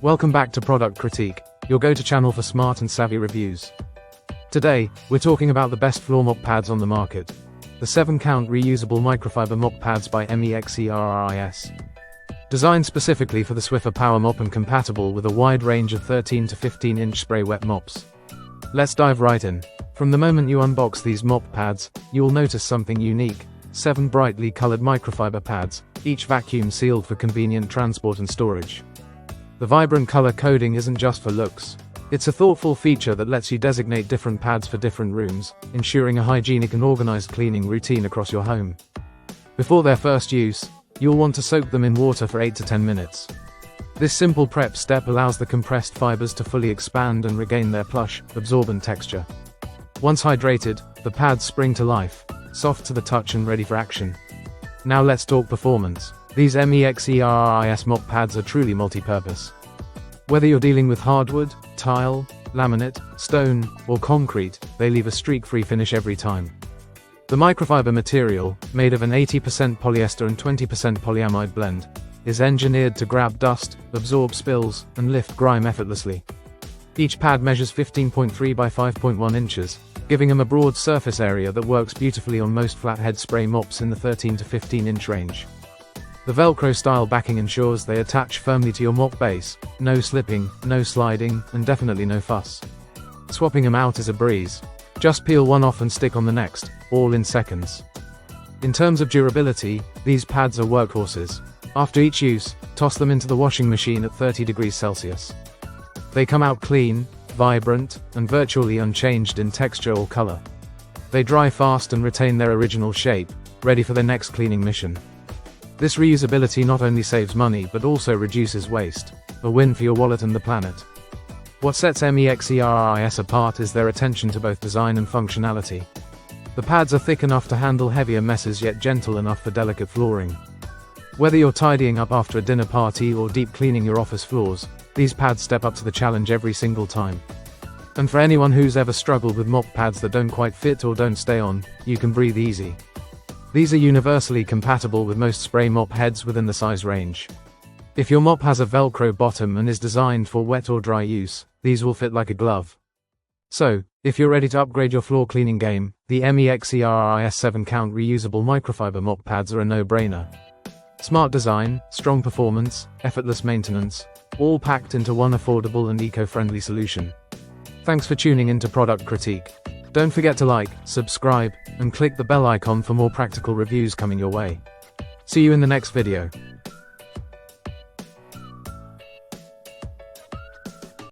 Welcome back to Product Critique, your go-to channel for smart and savvy reviews. Today, we're talking about the best floor mop pads on the market. The 7-count reusable microfiber mop pads by Mexerris. Designed specifically for the Swiffer power mop and compatible with a wide range of 13 to 15-inch spray wet mops. Let's dive right in. From the moment you unbox these mop pads, you'll notice something unique. 7 brightly colored microfiber pads, each vacuum sealed for convenient transport and storage. The vibrant color coding isn't just for looks. It's a thoughtful feature that lets you designate different pads for different rooms, ensuring a hygienic and organized cleaning routine across your home. Before their first use, you'll want to soak them in water for 8 to 10 minutes. This simple prep step allows the compressed fibers to fully expand and regain their plush, absorbent texture. Once hydrated, the pads spring to life, soft to the touch and ready for action. Now let's talk performance. These Mexerris mop pads are truly multi-purpose. Whether you're dealing with hardwood, tile, laminate, stone, or concrete, they leave a streak-free finish every time. The microfiber material, made of an 80% polyester and 20% polyamide blend, is engineered to grab dust, absorb spills, and lift grime effortlessly. Each pad measures 15.3 by 5.1 inches, giving them a broad surface area that works beautifully on most flathead spray mops in the 13 to 15-inch range. The Velcro-style backing ensures they attach firmly to your mop base, no slipping, no sliding, and definitely no fuss. Swapping them out is a breeze. Just peel one off and stick on the next, all in seconds. In terms of durability, these pads are workhorses. After each use, toss them into the washing machine at 30 degrees Celsius. They come out clean, vibrant, and virtually unchanged in texture or color. They dry fast and retain their original shape, ready for their next cleaning mission. This reusability not only saves money but also reduces waste, a win for your wallet and the planet. What sets Mexerris apart is their attention to both design and functionality. The pads are thick enough to handle heavier messes yet gentle enough for delicate flooring. Whether you're tidying up after a dinner party or deep cleaning your office floors, these pads step up to the challenge every single time. And for anyone who's ever struggled with mop pads that don't quite fit or don't stay on, you can breathe easy. These are universally compatible with most spray mop heads within the size range. If your mop has a Velcro bottom and is designed for wet or dry use, these will fit like a glove. So, if you're ready to upgrade your floor cleaning game, the Mexerris 7-count reusable microfiber mop pads are a no-brainer. Smart design, strong performance, effortless maintenance, all packed into one affordable and eco-friendly solution. Thanks for tuning into Product Critique. Don't forget to like, subscribe, and click the bell icon for more practical reviews coming your way. See you in the next video.